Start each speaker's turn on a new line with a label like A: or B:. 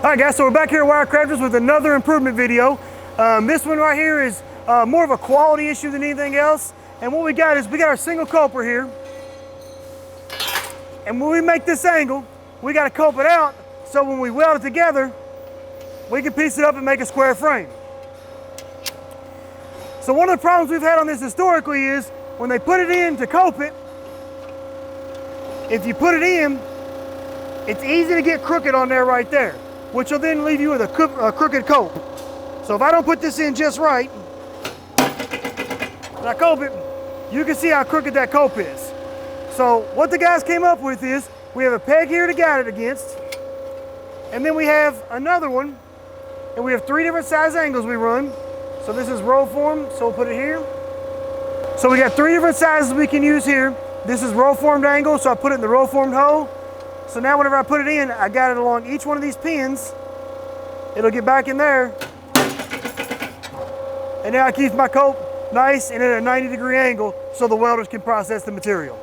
A: All right guys, so we're back here at Wirecrafters with another improvement video. This one right here is more of a quality issue than anything else. And what we got is we got our single culper here. And when we make this angle, we got to culp it out so when we weld it together, we can piece it up and make a square frame. So one of the problems we've had on this historically is when they put it in to culp it, if you put it in, it's easy to get crooked on there right there, which will then leave you with a crooked culp. So if I don't put this in just right, and I culp it, you can see how crooked that culp is. So what the guys came up with is, we have a peg here to guide it against, and then we have another one, and we have 3 different size angles we run. So this is roll form, so we'll put it here. So we got 3 different sizes we can use here. This is roll formed angle, so I put it in the roll formed hole. So now whenever I put it in, I got it along each one of these pins. It'll get back in there. And now I keep my culp nice and at a 90-degree angle so the welders can process the material.